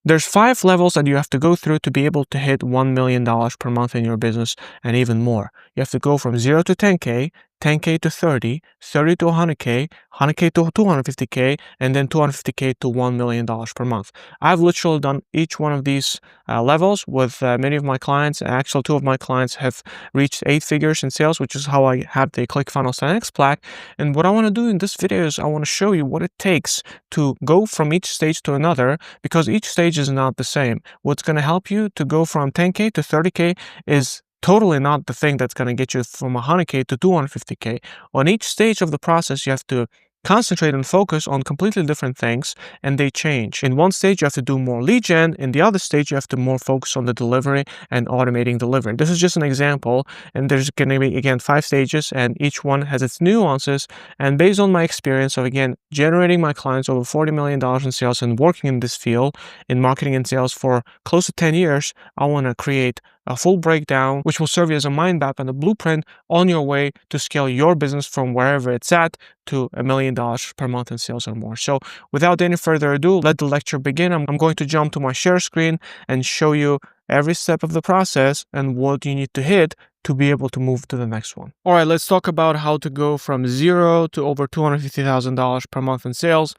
There's 5 levels that you have to go through to be able to hit $1 million per month in your business and even more. You have to go from 0 to 10K, 10K to 30, 30 to 100K, 100K to 250K, and then 250K to $1 million per month. I've literally done each one of these levels with many of my clients. Actually, 2 of my clients have reached 8 figures in sales, which is how I have the ClickFunnels 10X plaque. And what I want to do in this video is I want to show you what it takes to go from each stage to another, because each stage is not the same. What's going to help you to go from 10K to 30K is totally not the thing that's going to get you from 100K to 250K. On each stage of the process, you have to concentrate and focus on completely different things, and they change. In one stage, you have to do more lead gen. In the other stage, you have to more focus on the delivery and automating delivery. This is just an example, and there's going to be, again, 5 stages, and each one has its nuances. And based on my experience of, again, generating my clients over $40 million in sales and working in this field in marketing and sales for close to 10 years, I want to create a full breakdown, which will serve you as a mind map and a blueprint on your way to scale your business from wherever it's at to $1 million per month in sales or more. So without any further ado, let the lecture begin. I'm going to jump to my share screen and show you every step of the process and what you need to hit to be able to move to the next one. All right, let's talk about how to go from 0 to over $250,000 per month in sales.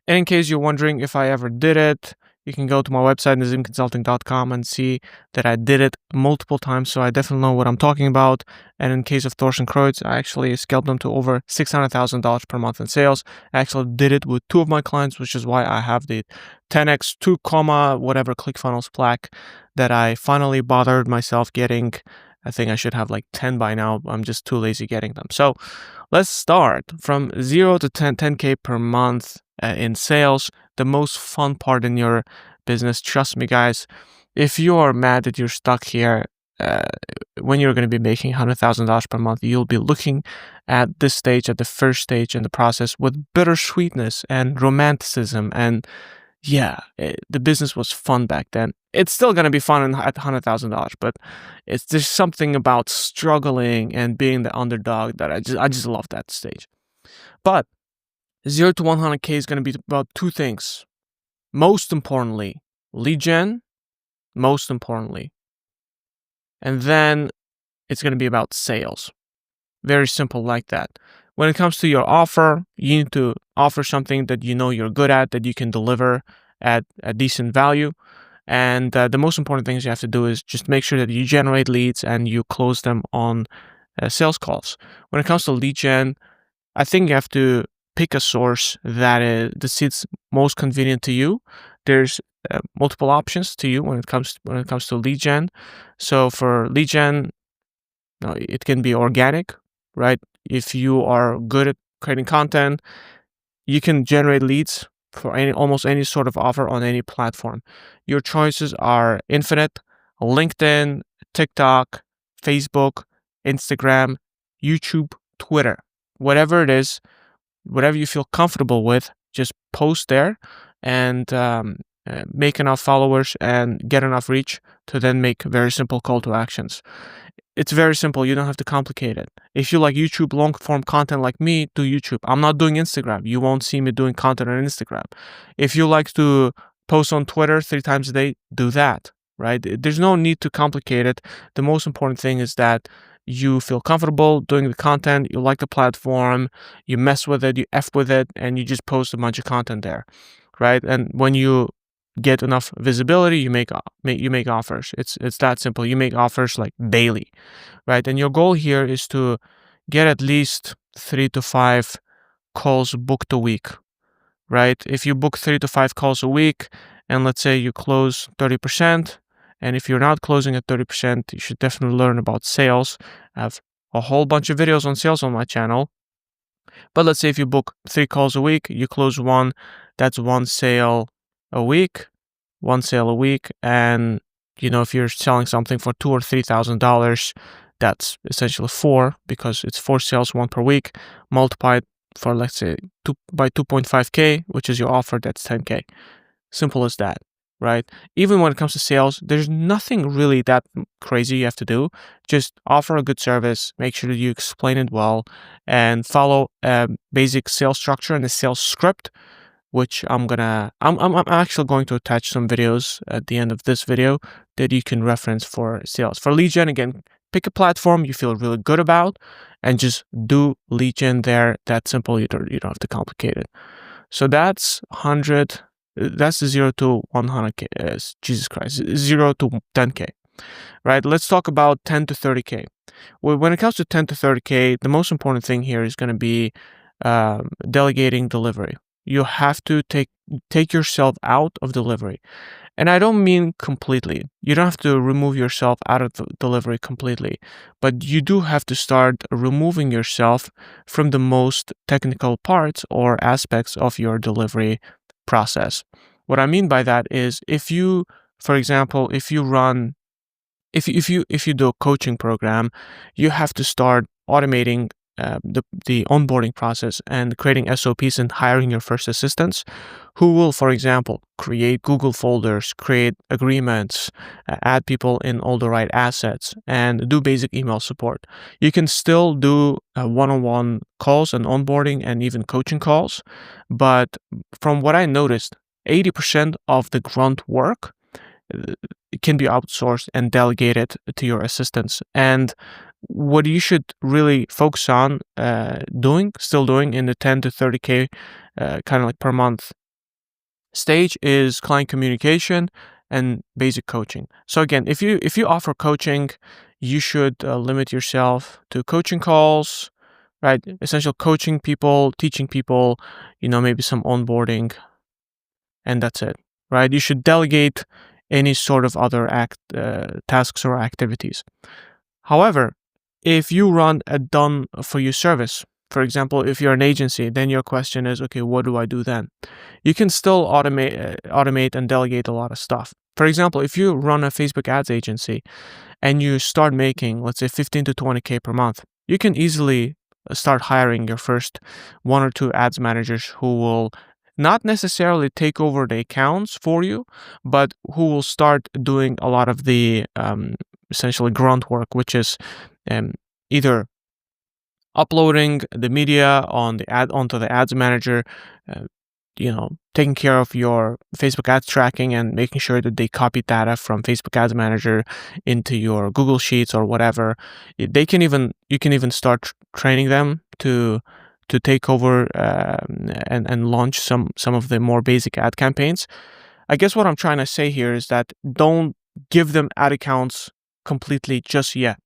And in case you're wondering if I ever did it, you can go to my website, nazimconsulting.com, and see that I did it multiple times, so I definitely know what I'm talking about. And in case of Thorsten Kreutz, I actually scaled them to over $600,000 per month in sales. I actually did it with 2 of my clients, which is why I have the 10x 2, whatever ClickFunnels plaque that I finally bothered myself getting. I think I should have like 10 by now. I'm just too lazy getting them. So let's start from 0 to 10K per month in sales. The most fun part in your business, trust me guys, if you are mad that you're stuck here, when you're going to be making $100,000 per month, you'll be looking at this stage, at the first stage in the process, with bittersweetness and romanticism. And yeah, the business was fun back then. It's still going to be fun at $100,000, but there's something about struggling and being the underdog that I just love that stage. But 0 to 100K is going to be about 2 things. Most importantly, lead gen, most importantly. And then it's going to be about sales. Very simple like that. When it comes to your offer, you need to offer something that you know you're good at, that you can deliver at a decent value. And the most important things you have to do is just make sure that you generate leads and you close them on sales calls. When it comes to lead gen, I think you have to pick a source that sits most convenient to you. There's multiple options to you when it comes to lead gen. So for lead gen, it can be organic, right? If you are good at creating content, you can generate leads for almost any sort of offer on any platform. Your choices are infinite: LinkedIn, TikTok, Facebook, Instagram, YouTube, Twitter. Whatever it is, whatever you feel comfortable with, just post there and make enough followers and get enough reach to then make very simple call to actions. It's very simple. You don't have to complicate it. If you like YouTube long form content like me, do YouTube. I'm not doing Instagram. You won't see me doing content on Instagram. If you like to post on Twitter 3 times a day, do that, right? There's no need to complicate it. The most important thing is that you feel comfortable doing the content, you like the platform, you mess with it, you F with it, and you just post a bunch of content there, right? And when you get enough visibility, you make offers. It's that simple. You make offers like daily, right? And your goal here is to get at least 3 to 5 calls booked a week, right? If you book 3 to 5 calls a week, and let's say you close 30%, and if you're not closing at 30%, you should definitely learn about sales. I have a whole bunch of videos on sales on my channel. But let's say if you book 3 calls a week, you close 1, that's 1 sale a week, and if you're selling something for $2,000 or $3,000, that's essentially 4, because it's 4 sales, 1 per week, multiplied for, let's say, 2.5K, which is your offer, that's 10K. Simple as that, right? Even when it comes to sales, there's nothing really that crazy you have to do. Just offer a good service, make sure that you explain it well, and follow a basic sales structure and a sales script, which I'm actually going to attach some videos at the end of this video that you can reference for sales. For lead gen, again, pick a platform you feel really good about and just do lead gen there. That's simple. You don't have to complicate it. So that's 100. That's 0 to 100K. Jesus Christ, 0 to 10K. Right? Let's talk about 10 to 30K. Well, when it comes to 10 to 30K, the most important thing here is going to be delegating delivery. You have to take yourself out of delivery. And I don't mean completely. You don't have to remove yourself out of the delivery completely, but you do have to start removing yourself from the most technical parts or aspects of your delivery process. What I mean by that is if you, for example, if you do a coaching program, you have to start automating the onboarding process and creating SOPs and hiring your first assistants who will, for example, create Google folders, create agreements, add people in all the right assets, and do basic email support. You can still do one-on-one calls and onboarding and even coaching calls, but from what I noticed, 80% of the grunt work can be outsourced and delegated to your assistants. And what you should really focus on still doing in the 10 to 30K kind of like per month stage is client communication and basic coaching. So again, if you offer coaching, you should limit yourself to coaching calls, right? Essential coaching people, teaching people, maybe some onboarding, and that's it, right? You should delegate any sort of other tasks or activities. However, if you run a done-for-you service, for example, if you're an agency, then your question is, okay, what do I do then? You can still automate and delegate a lot of stuff. For example, if you run a Facebook ads agency and you start making, let's say, 15 to 20K per month, you can easily start hiring your first 1 or 2 ads managers who will not necessarily take over the accounts for you, but who will start doing a lot of the essentially grunt work, which is either uploading the media onto the ads manager, taking care of your Facebook ads tracking and making sure that they copy data from Facebook ads manager into your Google Sheets or whatever. You can even start training them to take over and launch some of the more basic ad campaigns. I guess what I'm trying to say here is that don't give them ad accounts completely just yet.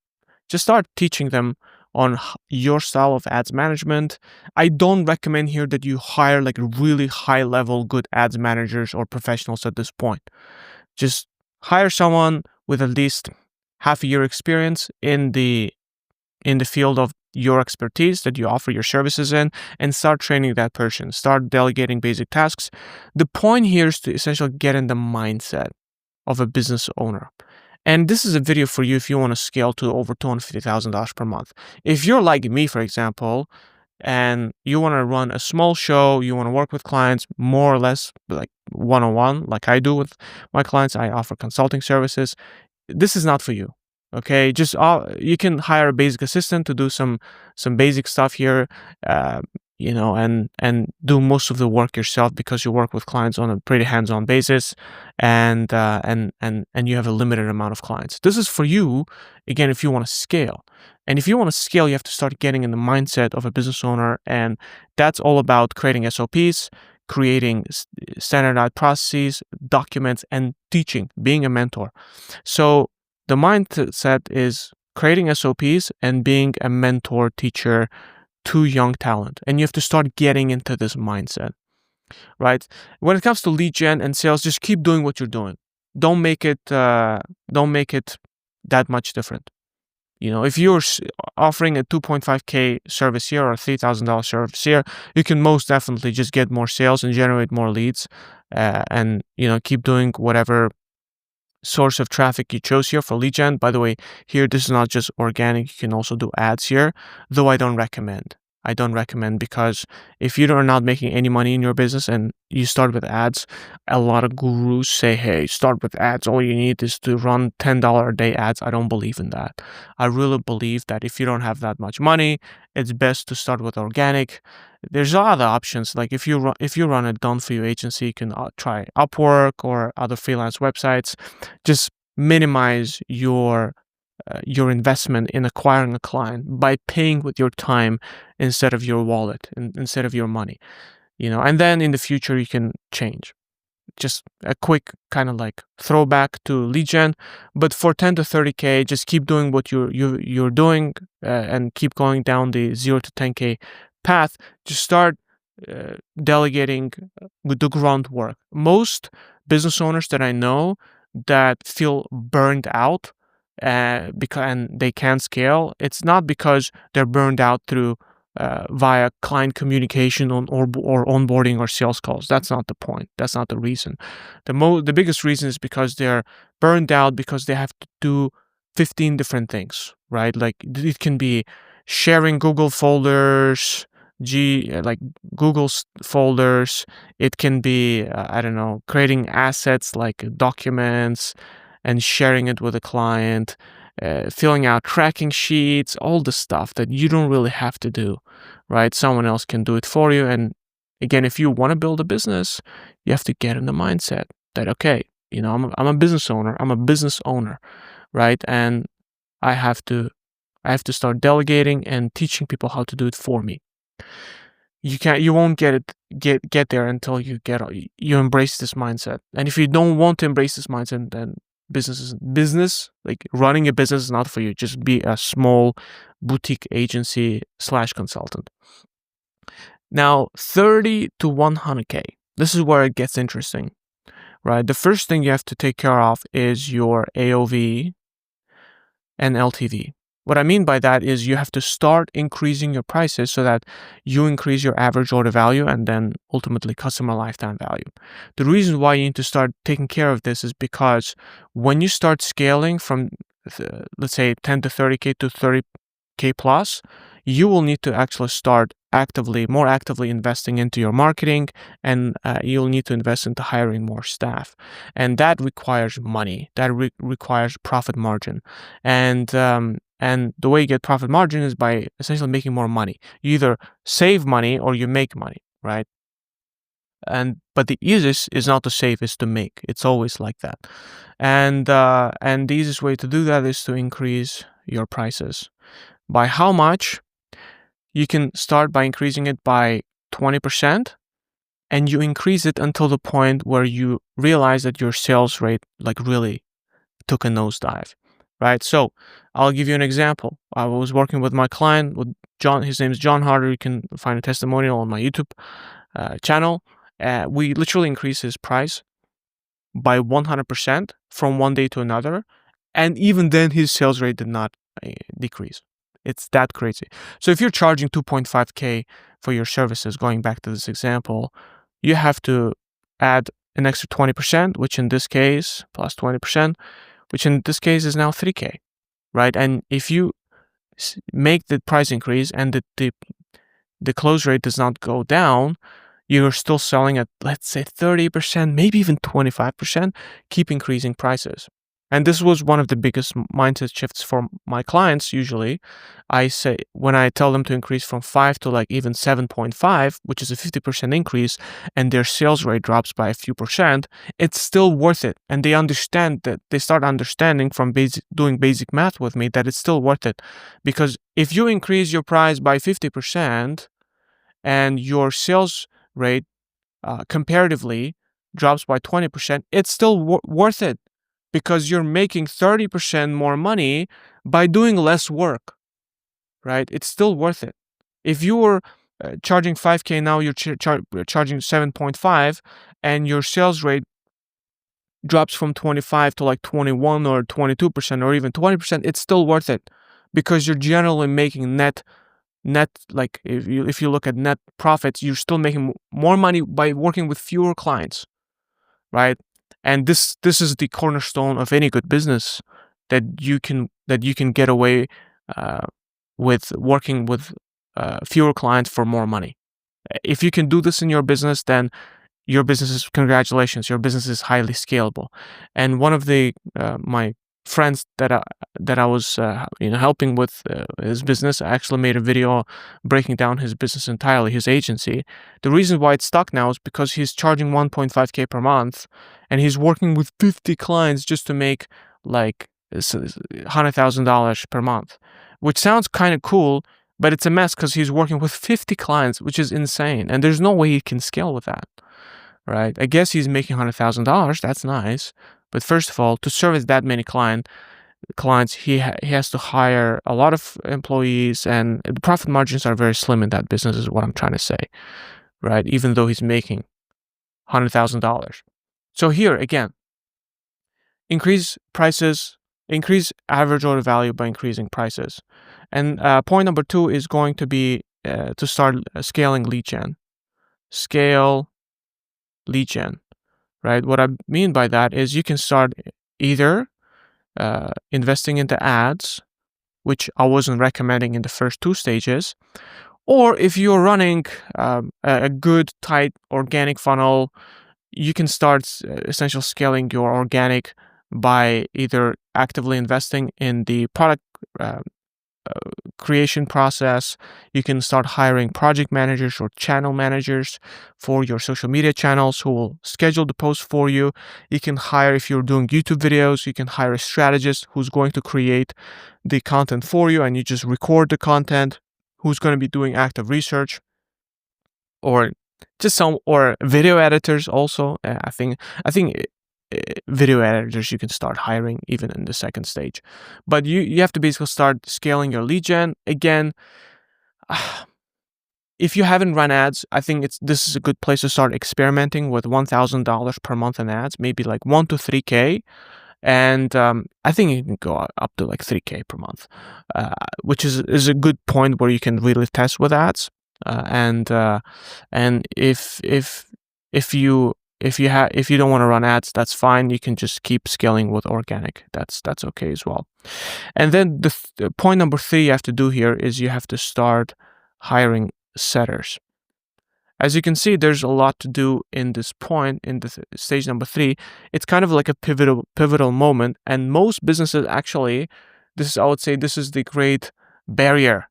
Just start teaching them on your style of ads management. I don't recommend here that you hire like really high level good ads managers or professionals at this point. Just hire someone with at least half a year experience in the field of your expertise that you offer your services in, and start training that person. Start delegating basic tasks. The point here is to essentially get in the mindset of a business owner. And this is a video for you if you want to scale to over $250,000 per month. If you're like me, for example, and you want to run a small show, you want to work with clients more or less like one-on-one, like I do with my clients, I offer consulting services. This is not for you. Okay, just you can hire a basic assistant to do some basic stuff here, and do most of the work yourself because you work with clients on a pretty hands-on basis, and you have a limited amount of clients. This is for you, again, if you want to scale. And if you want to scale, you have to start getting in the mindset of a business owner, and that's all about creating SOPs, creating standardized processes, documents, and teaching, being a mentor. So the mindset is creating SOPs and being a mentor teacher to young talent. And you have to start getting into this mindset, right? When it comes to lead gen and sales, just keep doing what you're doing. Don't make it that much different. If you're offering a 2.5K service here or a $3,000 service here, you can most definitely just get more sales and generate more leads, and keep doing whatever source of traffic you chose here for lead gen. By the way, here this is not just organic, you can also do ads here, though I don't recommend because if you are not making any money in your business and you start with ads, a lot of gurus say, hey, start with ads, all you need is to run $10 a day ads. I don't believe in that. I really believe that if you don't have that much money, it's best to start with organic. There's other options. Like if you run a done-for-you agency, you can try Upwork or other freelance websites. Just minimize your investment in acquiring a client by paying with your time instead of your wallet, instead of your money. And then in the future you can change. Just a quick kind of like throwback to lead gen, but for 10 to 30K, just keep doing what you're doing, and keep going down the 0 to 10K path. Just start delegating with the grunt work. Most business owners that I know that feel burned out and they can't scale, it's not because they're burned out through via client communication or onboarding or sales calls. That's not the point. That's not the reason. The biggest reason is because they're burned out because they have to do 15 different things, right? Like it can be sharing Google folders, like Google folders. It can be I don't know, creating assets like documents and sharing it with a client, filling out tracking sheets, all the stuff that you don't really have to do, right? Someone else can do it for you. And again, if you want to build a business, you have to get in the mindset that, okay, I'm a business owner, right? And I have to start delegating and teaching people how to do it for me. You won't get there until you embrace this mindset. And if you don't want to embrace this mindset, then business, like running a business, is not for you. Just be a small boutique agency / consultant. Now, 30 to 100K. This is where it gets interesting, right? The first thing you have to take care of is your AOV and LTV. What I mean by that is you have to start increasing your prices so that you increase your average order value and then ultimately customer lifetime value. The reason why you need to start taking care of this is because when you start scaling from, let's say, 10 to 30K to 30K plus, you will need to actually start more actively investing into your marketing, and you'll need to invest into hiring more staff. And that requires money. That requires profit margin. And the way you get profit margin is by essentially making more money. You either save money or you make money, right? But the easiest is not to save, is to make. It's always like that. And the easiest way to do that is to increase your prices. By how much? You can start by increasing it by 20%, and you increase it until the point where you realize that your sales rate like really took a nosedive, right? So I'll give you an example. I was working with my client, with John. His name is John Harder. You can find a testimonial on my YouTube channel. We literally increased his price by 100% from one day to another, and even then his sales rate did not decrease. It's that crazy. So if you're charging 2.5K for your services, going back to this example, you have to add an extra 20%, which in this case, plus 20%, which in this case is now 3K, right? And if you make the price increase and the close rate does not go down, you're still selling at, let's say, 30%, maybe even 25%, keep increasing prices. And this was one of the biggest mindset shifts for my clients. Usually I say, when I tell them to increase from 5 to like even 7.5, which is a 50% increase, and their sales rate drops by a few percent, it's still worth it. And they understand that, they start understanding from doing basic math with me, that it's still worth it. Because if you increase your price by 50% and your sales rate comparatively drops by 20%, it's still worth it. Because you're making 30% more money by doing less work, right? It's still worth it. If you were charging 5K, now you're charging 7.5, and your sales rate drops from 25 to like 21 or 22% or even 20%, it's still worth it, because you're generally making net, like if you look at net profits, you're still making more money by working with fewer clients, right? And this is the cornerstone of any good business, that you can get away with working with fewer clients for more money. If you can do this in your business, then your business is, congratulations, your business is highly scalable. And one of the my friends that I was helping with his business. I actually made a video breaking down his business entirely, his agency. The reason why it's stuck now is because he's charging 1.5K per month, and he's working with 50 clients just to make like $100,000 per month, which sounds kind of cool, but it's a mess because he's working with 50 clients, which is insane, and there's no way he can scale with that, right? I guess he's making $100,000. That's nice, but first of all, to service that many clients, he has to hire a lot of employees, and the profit margins are very slim in that business, is what I'm trying to say, right? Even though he's making $100,000. So here again, increase prices, increase average order value by increasing prices. And point number 2 is going to be to start scaling lead gen. Scale lead gen, right? What I mean by that is you can start either investing into ads, which I wasn't recommending in the first 2 stages, or if you're running a good, tight organic funnel, you can start essentially scaling your organic by either actively investing in the product creation process. You can start hiring project managers or channel managers for your social media channels who will schedule the posts for you. You can hire, if you're doing YouTube videos, you can hire a strategist who's going to create the content for you, and you just record the content, who's going to be doing active research, or video editors also. I think video editors you can start hiring even in the second stage. But you have to basically start scaling your lead gen. Again, if you haven't run ads, I think this is a good place to start experimenting with $1,000 per month in ads, maybe like 1 to 3K. And I think you can go up to like 3K per month, which is a good point where you can really test with ads. And if you don't want to run ads, that's fine. You can just keep scaling with organic. That's okay as well. And then the point number 3 you have to do here is you have to start hiring setters. As you can see, there's a lot to do in this point, in the stage number 3. It's kind of like a pivotal moment, and most businesses actually, I would say this is the great barrier.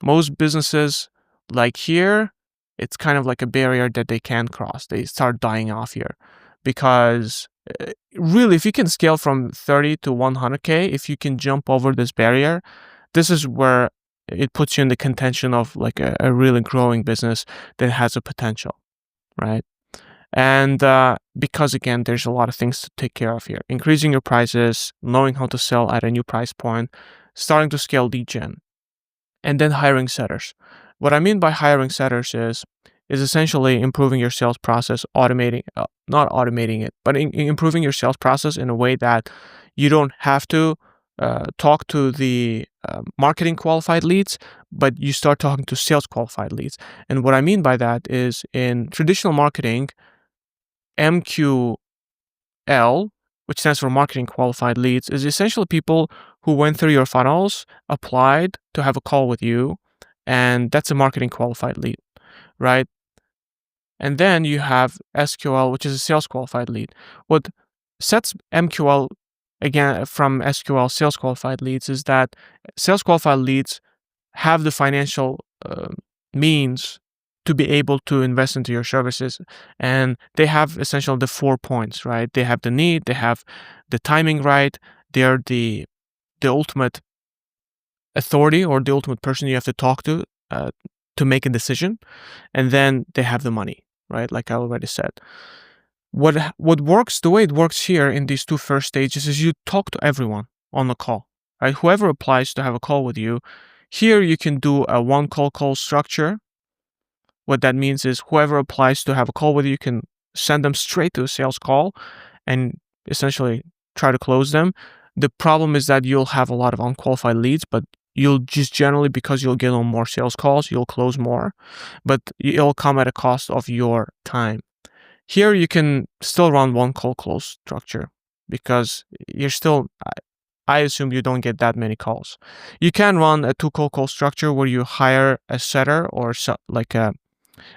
Most businesses, like here, it's kind of like a barrier that they can't cross. They start dying off here because really, if you can scale from 30 to 100K, if you can jump over this barrier, this is where it puts you in the contention of like a really growing business that has a potential, right? And because again, there's a lot of things to take care of here. Increasing your prices, knowing how to sell at a new price point, starting to scale lead gen, and then hiring setters. What I mean by hiring setters is essentially improving your sales process, not automating it, but improving your sales process in a way that you don't have to talk to the marketing qualified leads, but you start talking to sales qualified leads. And what I mean by that is, in traditional marketing, MQL, which stands for marketing qualified leads, is essentially people who went through your funnels, applied to have a call with you, and that's a marketing qualified lead, right? And then you have SQL, which is a sales qualified lead. What sets MQL again from SQL sales qualified leads is that sales qualified leads have the financial means to be able to invest into your services, and they have essentially the 4 points, right? They have the need, they have the timing right, they're the ultimate authority or the ultimate person you have to talk to make a decision, and then they have the money, right? Like I already said. What works, the way it works here in these 2 first stages, is you talk to everyone on the call, right? Whoever applies to have a call with you. Here you can do a one call structure. What that means is whoever applies to have a call with you can send them straight to a sales call and essentially try to close them. The problem is that you'll have a lot of unqualified leads, but you'll just generally, because you'll get on more sales calls, you'll close more, but it'll come at a cost of your time. Here you can still run one call close structure because I assume you don't get that many calls. You can run a 2 call structure where you hire a setter or like a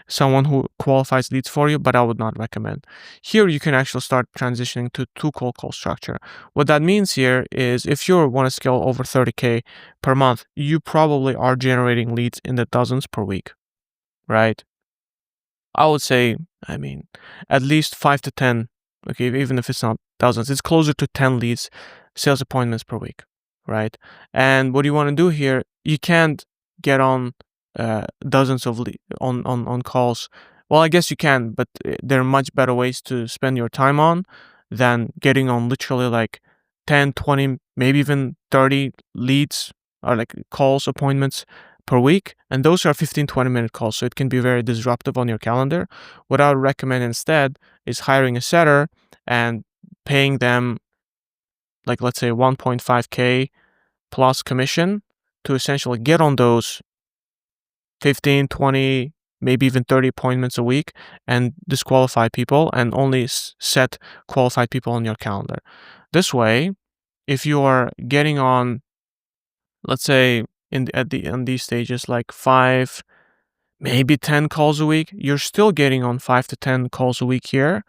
someone who qualifies leads for you, but I would not recommend. Here, you can actually start transitioning to two cold call structure. What that means here is if you want to scale over 30K per month, you probably are generating leads in the dozens per week, right? I would say, at least 5 to 10, okay, even if it's not thousands, it's closer to 10 leads, sales appointments per week, right? And what you want to do here, you can't get on dozens of on calls. Well, I guess you can, but there are much better ways to spend your time on than getting on literally like 10, 20, maybe even 30 leads or like calls, appointments per week. And those are 15, 20-minute calls. So it can be very disruptive on your calendar. What I would recommend instead is hiring a setter and paying them, like, let's say 1.5K plus commission to essentially get on those 15, 20, maybe even 30 appointments a week and disqualify people and only set qualified people on your calendar. This way, if you are getting on, let's say in these stages, like 5, maybe 10 calls a week, you're still getting on 5 to 10 calls a week here,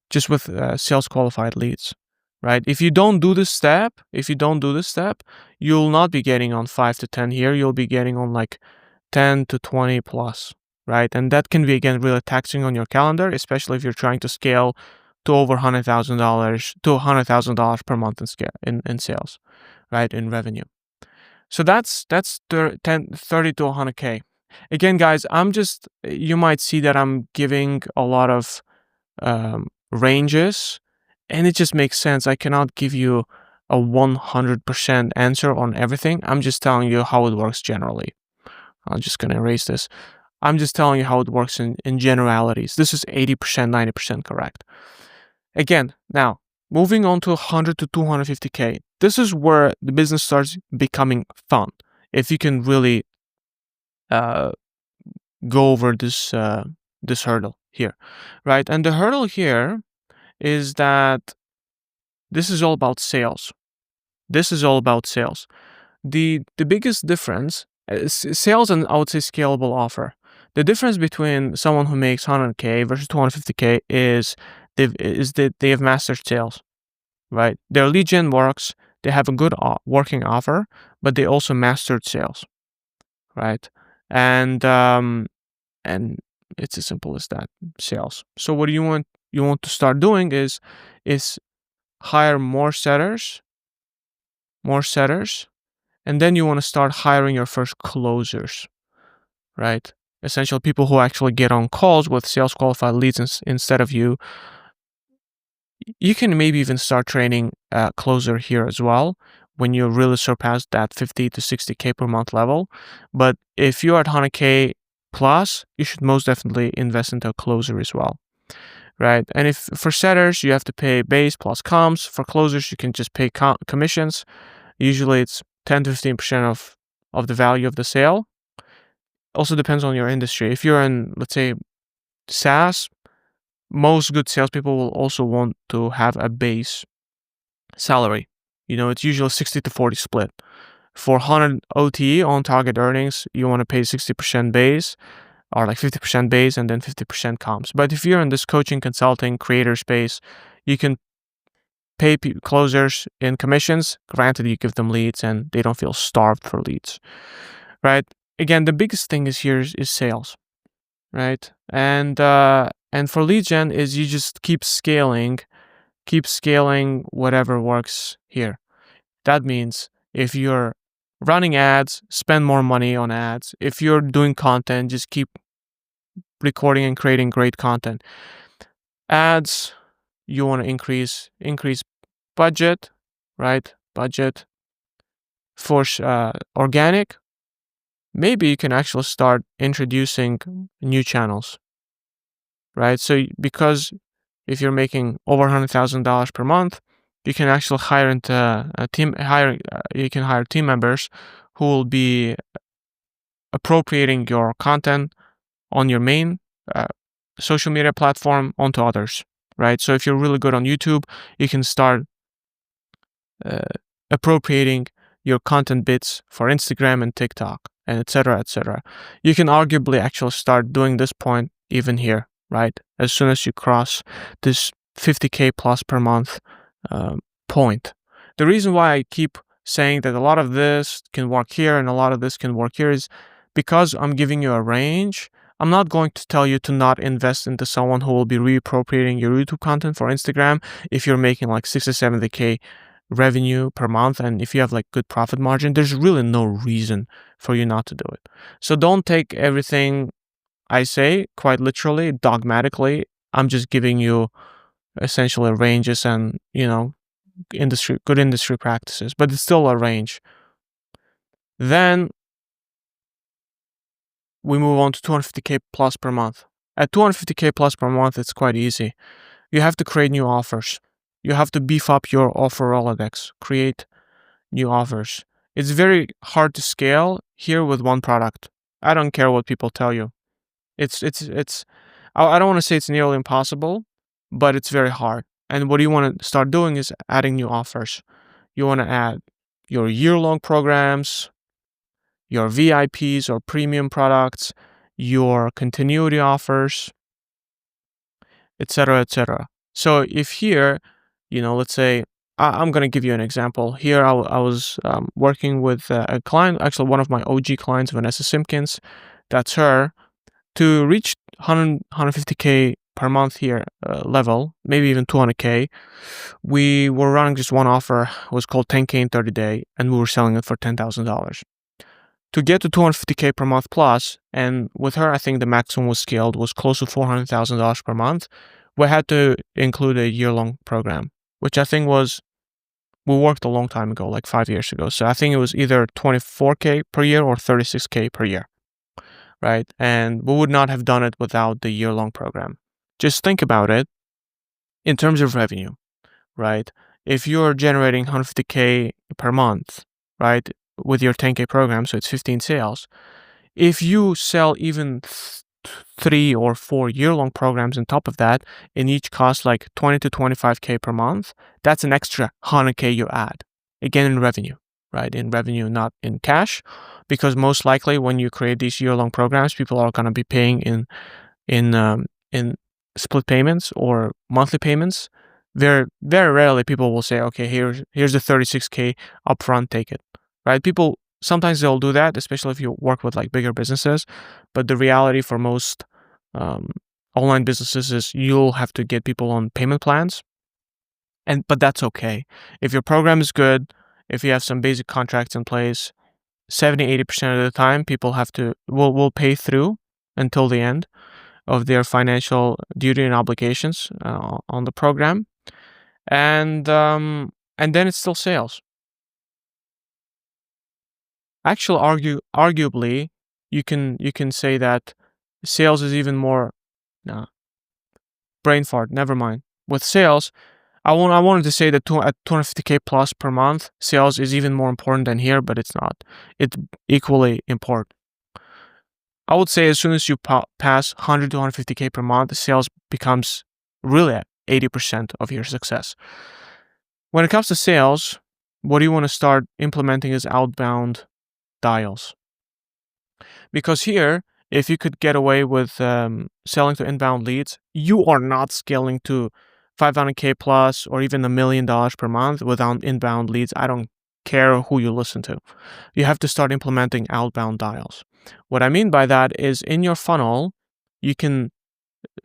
just with sales qualified leads, right? If you don't do this step, you'll not be getting on 5 to 10 here. You'll be getting on like 10 to 20 plus, right? And that can be, again, really taxing on your calendar, especially if you're trying to scale to over $100,000 per month in sales, right? In revenue. So that's 30 to 100K. Again, guys, you might see that I'm giving a lot of ranges, and it just makes sense. I cannot give you a 100% answer on everything. I'm just telling you how it works generally. I'm just going to erase this. I'm just telling you how it works in generalities. This is 80%, 90% correct. Again, now, moving on to 100 to 250K. This is where the business starts becoming fun. If you can really go over this hurdle here, right? And the hurdle here is that this is all about sales. The biggest difference sales and, I would say, scalable offer. The difference between someone who makes 100K versus 250K is that they have mastered sales, right? Their lead gen works. They have a good working offer, but they also mastered sales, right? And it's as simple as that, sales. So what you want to start doing is hire more setters, and then you want to start hiring your first closers, right? Essentially, people who actually get on calls with sales qualified leads instead of you. You can maybe even start training a closer here as well when you really surpass that 50 to 60K per month level. But if you're at 100K plus, you should most definitely invest into a closer as well, right? And if for setters, you have to pay base plus comms. For closers, you can just pay commissions. Usually it's 10 to 15% of the value of the sale. Also depends on your industry. If you're in, let's say, SaaS, most good salespeople will also want to have a base salary. It's usually 60 to 40 split. For 100 OTE, on target earnings, you want to pay 60% base or like 50% base and then 50% comms. But if you're in this coaching, consulting, creator space, you can pay closers in commissions. Granted, you give them leads and they don't feel starved for leads, right? Again, the biggest thing is sales, right? And for lead gen is you just keep scaling whatever works here. That means if you're running ads, spend more money on ads. If you're doing content, just keep recording and creating great content. Ads, you want to increase budget, right? Budget. For organic, maybe you can actually start introducing new channels, right? So because if you're making over $100,000 per month, you can actually hire you can hire team members who will be appropriating your content on your main social media platform onto others, right? So if you're really good on YouTube, you can start appropriating your content bits for Instagram and TikTok, and etc., etc. You can arguably actually start doing this point even here, right? As soon as you cross this 50K plus per month point. The reason why I keep saying that a lot of this can work here and a lot of this can work here is because I'm giving you a range. I'm not going to tell you to not invest into someone who will be reappropriating your YouTube content for Instagram if you're making like 60 70K revenue per month and if you have like good profit margin. There's really no reason for you not to do it. So don't take everything I say quite literally, dogmatically. I'm just giving you essentially ranges and, good industry practices, but it's still a range. Then we move on to 250K plus per month. At 250K plus per month, it's quite easy. You have to create new offers. You have to beef up your offer Rolodex, create new offers. It's very hard to scale here with one product. I don't care what people tell you. I don't want to say it's nearly impossible, but it's very hard. And what you want to start doing is adding new offers. You want to add your year-long programs, your VIPs or premium products, your continuity offers, etc., etc. So if here, let's say, I'm going to give you an example. Here, I was working with a client, actually one of my OG clients, Vanessa Simpkins. That's her. To reach 150K per month here level, maybe even 200K, we were running just one offer. It was called 10K in 30 day, and we were selling it for $10,000. To get to 250K per month plus, and with her, I think the maximum was scaled was close to $400,000 per month. We had to include a year-long program, which I think we worked a long time ago, like 5 years ago. So I think it was either 24K per year or 36K per year, right? And we would not have done it without the year-long program. Just think about it in terms of revenue, right? If you're generating 150K per month, right, with your 10K program, so it's 15 sales. If you sell even 3 or 4 year-long programs on top of that, and each cost like 20 to 25K per month, that's an extra 100K you add. Again, in revenue, right? In revenue, not in cash, because most likely when you create these year-long programs, people are going to be paying in split payments or monthly payments. Very, very rarely people will say, okay, here's the 36K upfront, take it. Right? People, sometimes they'll do that, especially if you work with like bigger businesses. But the reality for most online businesses is you'll have to get people on payment plans. But that's okay. If your program is good, if you have some basic contracts in place, 70-80% of the time people will pay through until the end of their financial duty and obligations on the program. And then it's still sales. Actually, arguably, you can say that sales is even more. Brain fart. Never mind. With sales, I wanted to say that at 250K plus per month, sales is even more important than here, but it's not. It's equally important. I would say as soon as you pass 100 to 150K per month, sales becomes really at 80% of your success. When it comes to sales, what you want to start implementing is outbound dials. Because here, if you could get away with selling to inbound leads, you are not scaling to 500K plus or even $1 million per month without inbound leads. I don't care who you listen to. You have to start implementing outbound dials. What I mean by that is in your funnel, you can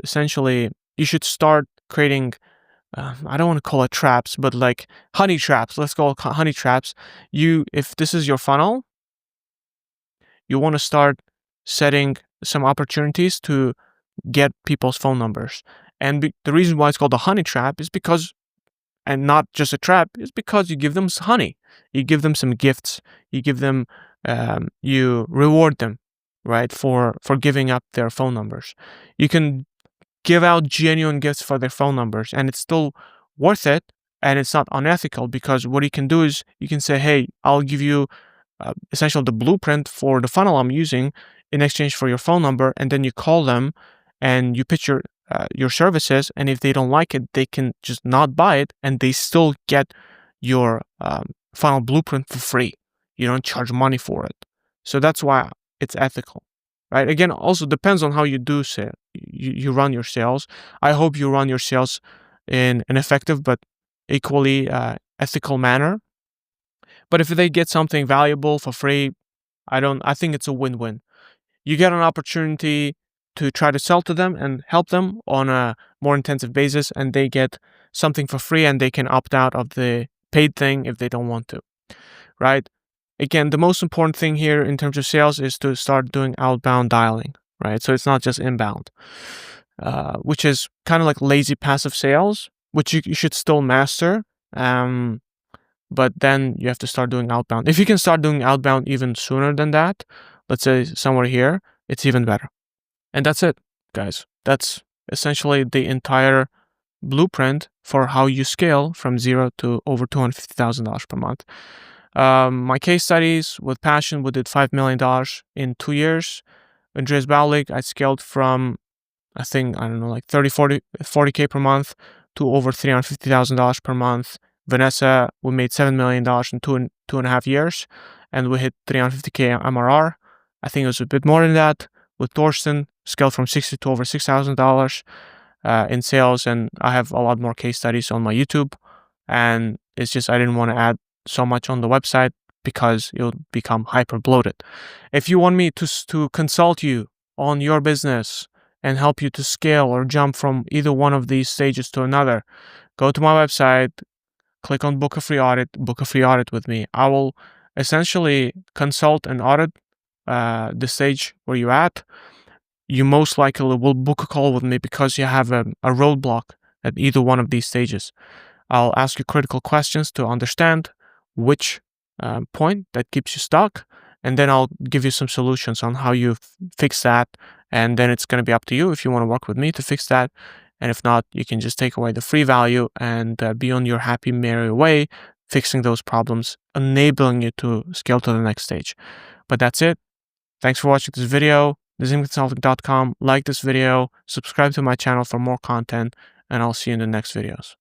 essentially, you should start creating, I don't want to call it traps, but like honey traps. Let's call it honey traps. If this is your funnel, you want to start setting some opportunities to get people's phone numbers. And the reason why it's called a honey trap is because, and not just a trap, is because you give them honey. You give them some gifts. You give them, you reward them, right, for giving up their phone numbers. You can give out genuine gifts for their phone numbers, and it's still worth it, and it's not unethical, because what you can do is you can say, hey, I'll give you essentially the blueprint for the funnel I'm using in exchange for your phone number, and then you call them and you pitch your services, and if they don't like it, they can just not buy it, and they still get your funnel blueprint for free. You don't charge money for it. So that's why it's ethical, right? Again, also depends on how you do sale. You run your sales. I hope you run your sales in an effective but equally ethical manner. But if they get something valuable for free, I think it's a win-win. You get an opportunity to try to sell to them and help them on a more intensive basis, and they get something for free and they can opt out of the paid thing if they don't want to, right? Again, the most important thing here in terms of sales is to start doing outbound dialing, right? So it's not just inbound, which is kind of like lazy passive sales, which you should still master. But then you have to start doing outbound. If you can start doing outbound even sooner than that, let's say somewhere here, it's even better. And that's it, guys. That's essentially the entire blueprint for how you scale from zero to over $250,000 per month. My case studies with Passion, we did $5 million in 2 years. Andreas Baulig, I scaled from, I don't know, like 40K per month to over $350,000 per month. Vanessa, we made $7 million in two and a half years, and we hit 350K MRR. I think it was a bit more than that. With Thorsten, scaled from $60 to over $6,000 in sales, and I have a lot more case studies on my YouTube. And it's just I didn't want to add so much on the website because it'll become hyper bloated. If you want me to consult you on your business and help you to scale or jump from either one of these stages to another, go to my website, click on book a free audit with me. I will essentially consult and audit the stage where you're at. You most likely will book a call with me because you have a roadblock at either one of these stages. I'll ask you critical questions to understand which point that keeps you stuck, and then I'll give you some solutions on how you fix that. And then it's going to be up to you if you want to work with me to fix that. And if not, you can just take away the free value and be on your happy, merry way, fixing those problems, enabling you to scale to the next stage. But that's it. Thanks for watching this video. NazimConsulting.com. Like this video, subscribe to my channel for more content, and I'll see you in the next videos.